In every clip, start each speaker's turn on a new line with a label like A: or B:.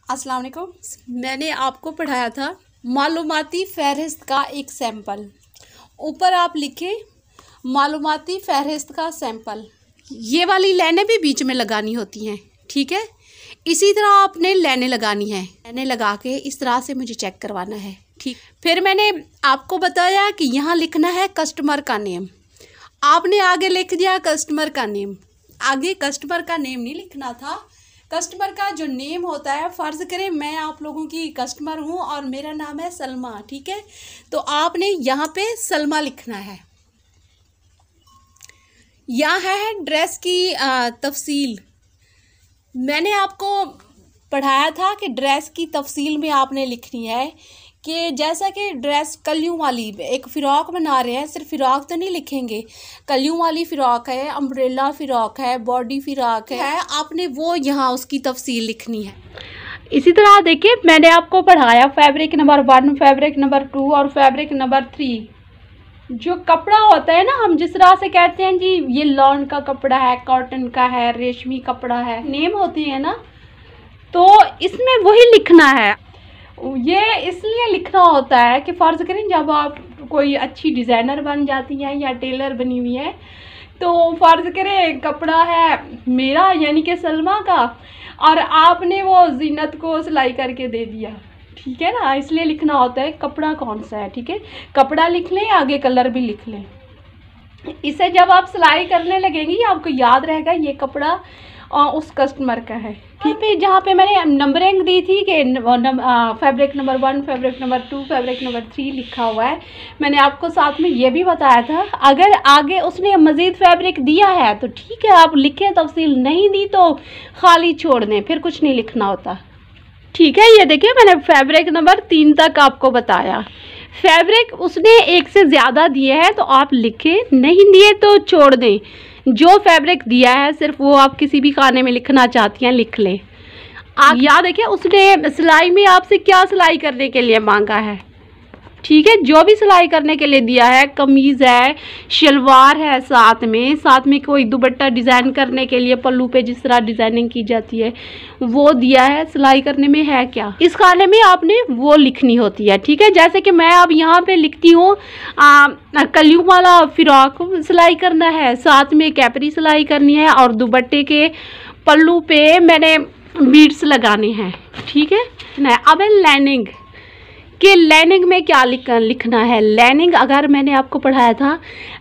A: अस्सलाम वालेकुम। मैंने आपको पढ़ाया था मालूमाती फ़हरिस्त का एक सैंपल। ऊपर आप लिखें मालूमाती फ़हरिस्त का सैंपल। ये वाली लाइनें भी बीच में लगानी होती हैं, ठीक है। इसी तरह आपने लाइनें लगानी है। लाइनें लगा के इस तरह से मुझे चेक करवाना है, ठीक। फिर मैंने आपको बताया कि यहाँ लिखना है कस्टमर का नेम। आपने आगे लिख दिया कस्टमर का नेम। आगे कस्टमर का नेम नहीं लिखना था। कस्टमर का जो नेम होता है, फ़र्ज़ करें मैं आप लोगों की कस्टमर हूँ और मेरा नाम है सलमा, ठीक है। तो आपने यहाँ पे सलमा लिखना है। यहाँ है ड्रेस की तफसील। मैंने आपको पढ़ाया था कि ड्रेस की तफसील में आपने लिखनी है कि जैसा कि ड्रेस कलियों वाली एक फ़िरॉक बना रहे हैं, सिर्फ फ़िरॉक तो नहीं लिखेंगे। कलियों वाली फ़िरॉक है, अम्ब्रेला फ़िरॉक है, बॉडी फ़िरॉक है, आपने वो यहाँ उसकी तफसील लिखनी है। इसी तरह देखिए मैंने आपको पढ़ाया फैब्रिक नंबर 1, फैब्रिक नंबर 2 और फैब्रिक नंबर 3। जो कपड़ा होता है ना, हम जिस तरह से कहते हैं जी ये लॉन का कपड़ा है, कॉटन का है, रेशमी कपड़ा है, नेम होते हैं ना, तो इसमें वही लिखना है। ये इसलिए लिखना होता है कि फ़र्ज़ करें जब आप कोई अच्छी डिज़ाइनर बन जाती हैं या टेलर बनी हुई है, तो फ़र्ज़ करें कपड़ा है मेरा यानी कि सलमा का और आपने वो जीनत को सिलाई करके दे दिया, ठीक है ना। इसलिए लिखना होता है कपड़ा कौन सा है, ठीक है। कपड़ा लिख लें, आगे कलर भी लिख लें। इसे जब आप सिलाई करने लगेंगी आपको याद रहेगा ये कपड़ा उस कस्टमर का है, ठीक है। जहाँ पे मैंने नंबरिंग दी थी कि fabric number 1, fabric number 2, fabric number 3 लिखा हुआ है, मैंने आपको साथ में ये भी बताया था अगर आगे उसने मज़ीद फैब्रिक दिया है तो ठीक है आप लिखें, तफसील नहीं दी तो खाली छोड़ दें, फिर कुछ नहीं लिखना होता, ठीक है। ये देखिए मैंने फैब्रिक नंबर 3 तक आपको बताया। फैब्रिक उसने एक से ज़्यादा दिए हैं तो आप लिखें, नहीं दिए तो छोड़ दें। जो फैब्रिक दिया है सिर्फ वो आप किसी भी खाने में लिखना चाहती हैं लिख लें। आप याद देखिए उसने सिलाई में आपसे क्या सिलाई करने के लिए मांगा है, ठीक है। जो भी सिलाई करने के लिए दिया है, कमीज़ है, शलवार है, साथ में कोई दुपट्टा डिज़ाइन करने के लिए पल्लू पे जिस तरह डिज़ाइनिंग की जाती है वो दिया है। सिलाई करने में है क्या, इस खाने में आपने वो लिखनी होती है, ठीक है। जैसे कि मैं अब यहाँ पे लिखती हूँ कलियों वाला फ़िरॉक सिलाई करना है, साथ में कैपरी सिलाई करनी है और दुपट्टे के पल्लू पे मैंने बीड्स लगाने हैं, ठीक है। अब है लाइनिंग कि लाइनिंग में क्या लिखना है। लाइनिंग अगर मैंने आपको पढ़ाया था,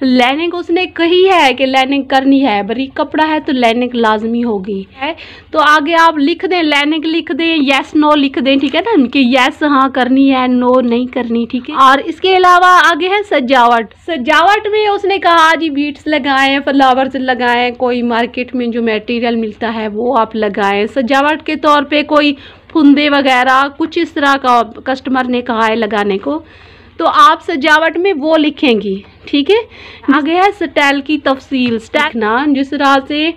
A: लाइनिंग उसने कही है कि लाइनिंग करनी है, बारीक कपड़ा है तो लाइनिंग लाजमी होगी है। तो आगे आप लिख दें, लाइनिंग लिख दें, यस नो लिख दें, ठीक है ना, कि यस हाँ करनी है, नो नहीं करनी, ठीक है। और इसके अलावा आगे है सजावट। सजावट में उसने कहा जी बीड्स लगाएं, फ्लावर्स लगाएं, कोई मार्केट में जो मटेरियल मिलता है वो आप लगाएं सजावट के तौर पे, कोई फुंदे वगैरह कुछ इस तरह का कस्टमर ने कहा है लगाने को, तो आप सजावट में वो लिखेंगी, ठीक है। आगे है स्टाइल की तफसील। स्टाइल ना जिस तरह से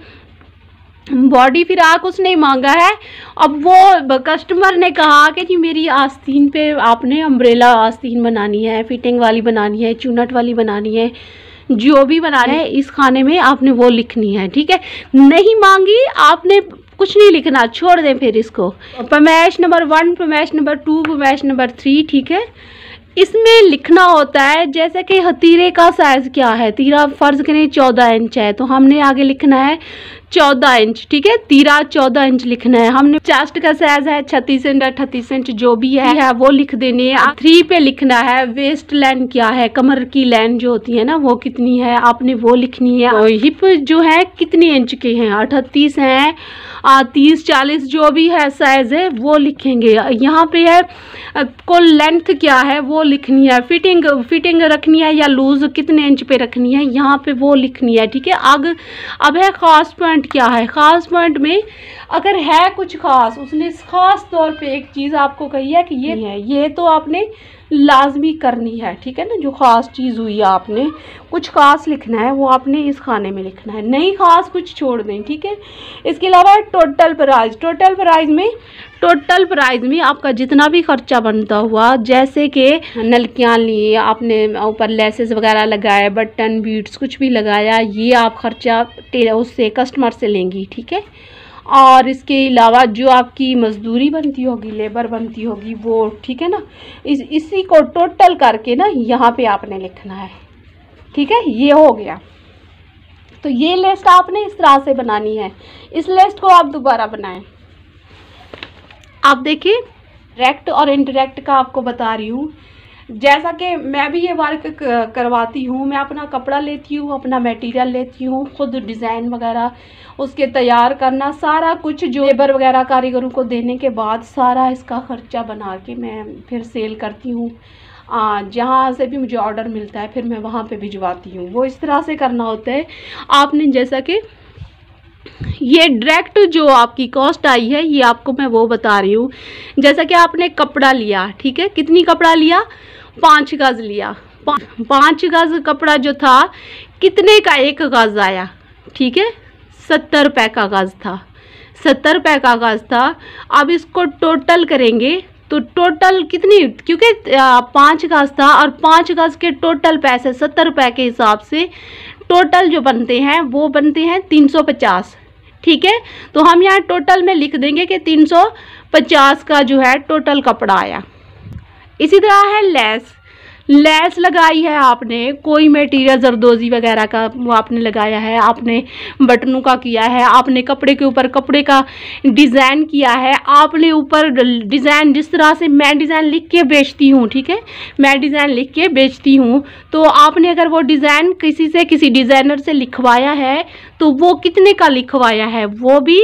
A: बॉडी फिराक उसने मांगा है, अब वो कस्टमर ने कहा कि जी मेरी आस्तीन पे आपने अम्ब्रेला आस्तीन बनानी है, फिटिंग वाली बनानी है, चुनट वाली बनानी है, जो भी बनाना है इस खाने में आपने वो लिखनी है, ठीक है। नहीं मांगी आपने कुछ नहीं लिखना, छोड़ दें फिर इसको। फरमाइश नंबर 1, फरमाइश नंबर 2, फरमाइश नंबर 3, ठीक है। इसमें लिखना होता है जैसे कि तीरे का साइज़ क्या है। तीरा फ़र्ज़ करें 14 इंच है तो हमने आगे लिखना है 14 इंच, ठीक है। तीरा 14 इंच लिखना है। हमने चेस्ट का साइज़ है 36 इंच 38 इंच जो भी है वो लिख देने। 3 पे लिखना है वेस्ट लाइन क्या है, कमर की लाइन जो होती है ना वो कितनी है आपने वो लिखनी है। और हिप जो है कितने इंच के हैं, 38 हैं, 30 40 जो भी है साइज़ है वो लिखेंगे। यहाँ पे है कुल लेंथ क्या है वो लिखनी है। फिटिंग रखनी है या लूज कितने इंच पे रखनी है यहाँ पे वो लिखनी है, ठीक है। अब है ख़ास पॉइंट क्या है। ख़ास पॉइंट में अगर है कुछ ख़ास, उसने ख़ास तौर पे एक चीज़ आपको कही है कि ये है, ये तो आपने लाजमी करनी है, ठीक है ना। जो ख़ास चीज़ हुई है आपने कुछ ख़ास लिखना है वो आपने इस खाने में लिखना है, नहीं ख़ास कुछ छोड़ दें, ठीक है। इसके अलावा टोटल प्राइस में आपका जितना भी खर्चा बनता हुआ, जैसे कि नलकियाँ लिए आपने, ऊपर लेसेस वगैरह लगाए, बटन बीड्स कुछ भी लगाया, ये आप खर्चा उससे कस्टमर से लेंगी, ठीक है। और इसके अलावा जो आपकी मजदूरी बनती होगी, लेबर बनती होगी वो, ठीक है ना, इसी को टोटल करके ना यहाँ पे आपने लिखना है। ठीक है, ये हो गया। तो ये लिस्ट आपने इस तरह से बनानी है। इस लिस्ट को आप दोबारा बनाएं। आप देखिए, डायरेक्ट और इनडायरेक्ट का आपको बता रही हूँ। जैसा कि मैं भी ये वर्क करवाती हूँ, मैं अपना कपड़ा लेती हूँ, अपना मटेरियल लेती हूँ, खुद डिज़ाइन वगैरह उसके तैयार करना, सारा कुछ जो लेबर वगैरह कारीगरों को देने के बाद सारा इसका ख़र्चा बना के मैं फिर सेल करती हूँ। जहाँ से भी मुझे ऑर्डर मिलता है फिर मैं वहाँ पे भिजवाती हूँ। वो इस तरह से करना होता है आपने। जैसा कि ये डायरेक्ट जो आपकी कॉस्ट आई है ये आपको मैं वो बता रही हूँ। जैसा कि आपने कपड़ा लिया, ठीक है, कितनी कपड़ा लिया, 5 गज लिया। 5 गज कपड़ा जो था कितने का एक गज आया, ठीक है, 70 रुपये का गज था, 70 रुपये का गज था। अब इसको टोटल करेंगे तो टोटल कितनी, क्योंकि 5 गज था और 5 गज के टोटल पैसे 70 रुपये के हिसाब से टोटल जो बनते हैं वो बनते हैं 350। ठीक है, तो हम यहाँ टोटल में लिख देंगे कि 350 का जो है टोटल कपड़ा आया। इसी तरह है लेस। लेस लगाई है आपने, कोई मटेरियल जरदोजी वगैरह का वो आपने लगाया है, आपने बटनों का किया है, आपने कपड़े के ऊपर कपड़े का डिज़ाइन किया है, आपने ऊपर डिज़ाइन, जिस तरह से मैं डिज़ाइन लिख के बेचती हूँ, ठीक है, मैं डिज़ाइन लिख के बेचती हूँ, तो आपने अगर वो डिज़ाइन किसी से, किसी डिज़ाइनर से लिखवाया है तो वो कितने का लिखवाया है वो भी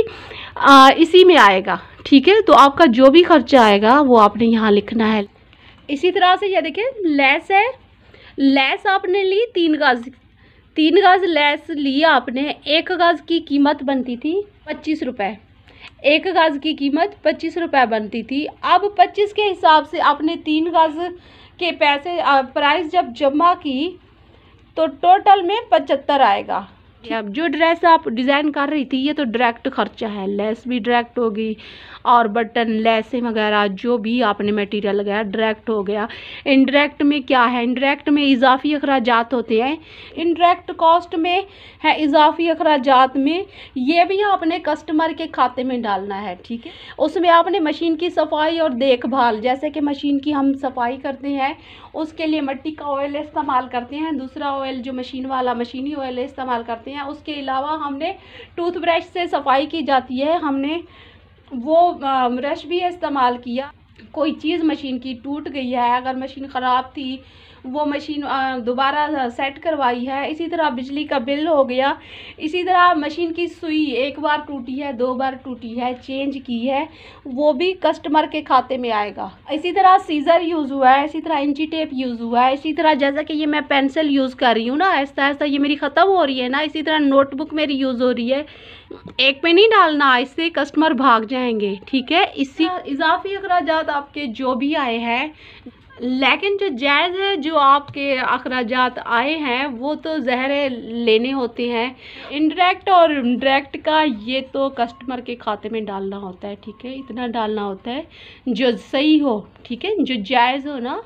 A: इसी में आएगा। ठीक है, तो आपका जो भी खर्चा आएगा वो आपने यहाँ लिखना है। इसी तरह से ये देखिए, लेस है, लेस आपने ली 3 गज, 3 गज लेस लिया आपने। 1 गज की कीमत बनती थी 25 रुपये, 1 गज की कीमत 25 रुपये बनती थी। अब 25 के हिसाब से आपने 3 गज के पैसे प्राइस जब जमा की तो टोटल में 75 आएगा। अब जो ड्रेस आप डिज़ाइन कर रही थी ये तो डायरेक्ट खर्चा है, लेस भी डायरेक्ट होगी और बटन लेसें वगैरह जो भी आपने मटेरियल लगाया डायरेक्ट हो गया। इनडायरेक्ट में क्या है, इनडायरेक्ट में इजाफी अखराजात होते हैं। इनडायरेक्ट कॉस्ट में है इजाफी अखराजात में, ये भी आपने कस्टमर के खाते में डालना है। ठीक है, उसमें आपने मशीन की सफाई और देखभाल, जैसे कि मशीन की हम सफाई करते हैं उसके लिए मिट्टी का ऑयल इस्तेमाल करते हैं, दूसरा ऑयल जो मशीन वाला मशीनी ऑयल इस्तेमाल करते हैं। उसके अलावा हमने टूथब्रश से सफाई की जाती है, हमने वो ब्रश भी इस्तेमाल किया। कोई चीज़ मशीन की टूट गई है, अगर मशीन ख़राब थी वो मशीन दोबारा सेट करवाई है। इसी तरह बिजली का बिल हो गया। इसी तरह मशीन की सुई 1 बार टूटी है, 2 बार टूटी है, चेंज की है, वो भी कस्टमर के खाते में आएगा। इसी तरह सीज़र यूज़ हुआ है, इसी तरह इंची टेप यूज़ हुआ है, इसी तरह जैसा कि ये मैं पेंसिल यूज़ कर रही हूँ ना, आहिस्ता आहिस्ता ये मेरी ख़त्म हो रही है ना, इसी तरह नोटबुक मेरी यूज़ हो रही है। एक पे नहीं डालना, इससे कस्टमर भाग जाएंगे। ठीक है, इसी इजाफी अखराजात आपके जो भी आए हैं, लेकिन जो जायज़ है, जो आपके अखराजात आए हैं वो तो ज़हरे लेने होते हैं। इनडायरेक्ट और डायरेक्ट का ये तो कस्टमर के खाते में डालना होता है। ठीक है, इतना डालना होता है जो सही हो, ठीक है, जो जायज़ हो ना,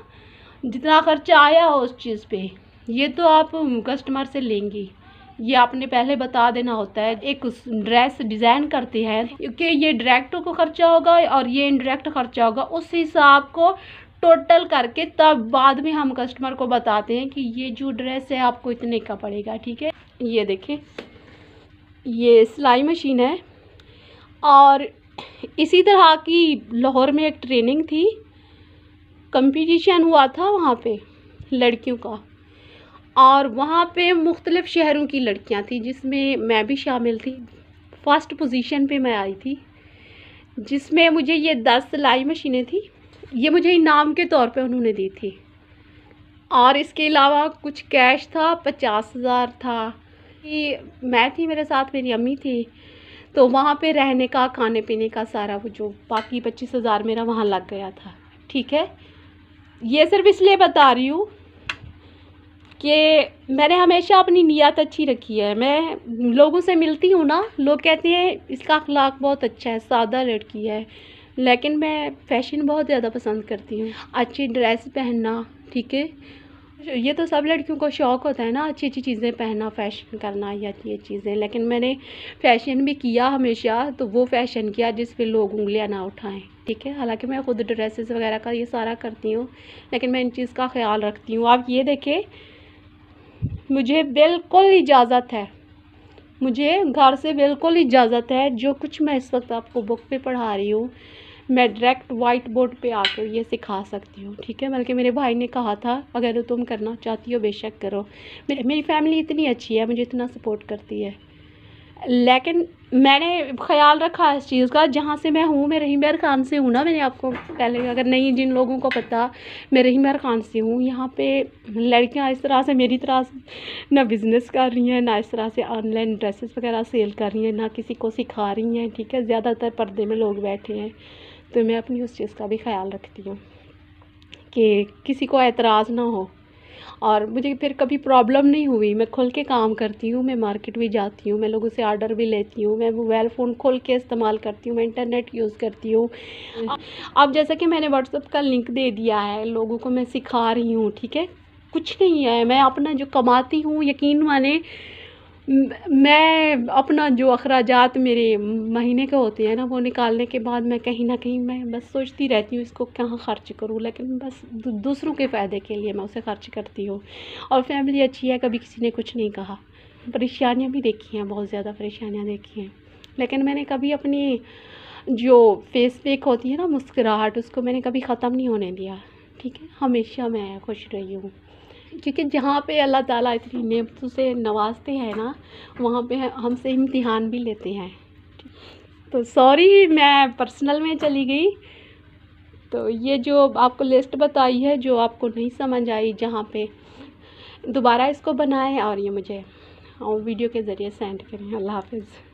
A: जितना खर्चा आया हो उस चीज़ पे, ये तो आप कस्टमर से लेंगी। ये आपने पहले बता देना होता है। एक ड्रेस डिज़ाइन करते हैं क्योंकि ये डायरेक्ट को खर्चा होगा और ये इनडायरेक्ट खर्चा होगा, उस हिसाब को टोटल करके तब बाद में हम कस्टमर को बताते हैं कि ये जो ड्रेस है आपको इतने का पड़ेगा। ठीक है, ये देखें, ये सिलाई मशीन है और इसी तरह की लाहौर में एक ट्रेनिंग थी, कंपटीशन हुआ था वहाँ पे लड़कियों का, और वहाँ पे मुख्तलिफ़ शहरों की लड़कियाँ थी जिसमें मैं भी शामिल थी। फर्स्ट पोजीशन पे मैं आई थी, जिसमें मुझे ये 10 सिलाई मशीनें थी, ये मुझे इनाम के तौर पे उन्होंने दी थी। और इसके अलावा कुछ कैश था, 50,000 था। कि मैं थी, मेरे साथ मेरी अम्मी थी, तो वहाँ पे रहने का, खाने पीने का सारा वो जो बाकी 25,000 मेरा वहाँ लग गया था। ठीक है, ये सिर्फ इसलिए बता रही हूँ कि मैंने हमेशा अपनी नीयत अच्छी रखी है। मैं लोगों से मिलती हूँ ना, लोग कहते हैं इसका अखलाक बहुत अच्छा है, सादा लड़की है, लेकिन मैं फ़ैशन बहुत ज़्यादा पसंद करती हूँ, अच्छी ड्रेस पहनना। ठीक है, ये तो सब लड़कियों को शौक़ होता है ना, अच्छी अच्छी चीज़ें पहनना, फ़ैशन करना या ये चीज़ें, लेकिन मैंने फ़ैशन भी किया हमेशा, तो वो फ़ैशन किया जिस पे लोग उँगलियां ना उठाएं, ठीक है। हालांकि मैं खुद ड्रेसेस वगैरह का ये सारा करती हूँ, लेकिन मैं इन चीज़ का ख्याल रखती हूँ। आप ये देखें, मुझे बिल्कुल इजाज़त है, मुझे घर से बिल्कुल इजाज़त है। जो कुछ मैं इस वक्त आपको बुक पे पढ़ा रही हूँ, मैं डायरेक्ट वाइट बोर्ड पे आकर ये सिखा सकती हूँ, ठीक है। बल्कि मेरे भाई ने कहा था अगर तुम करना चाहती हो बेशक करो। मेरी फैमिली इतनी अच्छी है, मुझे इतना सपोर्ट करती है, लेकिन मैंने ख्याल रखा इस चीज़ का। जहाँ से मैं हूँ, मैं रहीमयार ख़ान से हूँ ना, मैंने आपको पहले, अगर नहीं जिन लोगों को पता, मैं रहीमयार ख़ान से हूँ। यहाँ पे लड़कियाँ इस तरह से मेरी तरह से ना बिज़नेस कर रही हैं, ना इस तरह से ऑनलाइन ड्रेसेस वगैरह सेल कर रही हैं, ना किसी को सिखा रही हैं, ठीक है। ज़्यादातर पर्दे में लोग बैठे हैं, तो मैं अपनी उस चीज़ का भी ख्याल रखती हूँ कि किसी को एतराज़ ना हो। और मुझे फिर कभी प्रॉब्लम नहीं हुई। मैं खुल के काम करती हूँ, मैं मार्केट भी जाती हूँ, मैं लोगों से ऑर्डर भी लेती हूँ, मैं मोबाइल फ़ोन खोल के इस्तेमाल करती हूँ, मैं इंटरनेट यूज़ करती हूँ। अब जैसा कि मैंने व्हाट्सएप का लिंक दे दिया है, लोगों को मैं सिखा रही हूँ, ठीक है। कुछ नहीं है, मैं अपना जो कमाती हूँ, यकीन माने मैं अपना जो अखराजात मेरे महीने के होते हैं ना, वो निकालने के बाद मैं कहीं ना कहीं मैं बस सोचती रहती हूँ इसको कहाँ ख़र्च करूँ, लेकिन बस दूसरों के फ़ायदे के लिए मैं उसे ख़र्च करती हूँ। और फैमिली अच्छी है, कभी किसी ने कुछ नहीं कहा। परेशानियाँ भी देखी हैं, बहुत ज़्यादा परेशानियाँ देखी हैं, लेकिन मैंने कभी अपनी जो फेस पे एक होती है ना मुस्कुराहट, उसको मैंने कभी ख़त्म नहीं होने दिया, ठीक है। हमेशा मैं खुश रही हूँ, क्योंकि जहाँ पे अल्लाह ताला इतनी नेमतों से नवाजते हैं ना, वहाँ पे हमसे इम्तिहान भी लेते हैं। तो सॉरी, मैं पर्सनल में चली गई। तो ये जो आपको लिस्ट बताई है, जो आपको नहीं समझ आई, जहाँ पे दोबारा इसको बनाएं और ये मुझे वीडियो के ज़रिए सेंड करें। अल्लाह हाफ़िज़।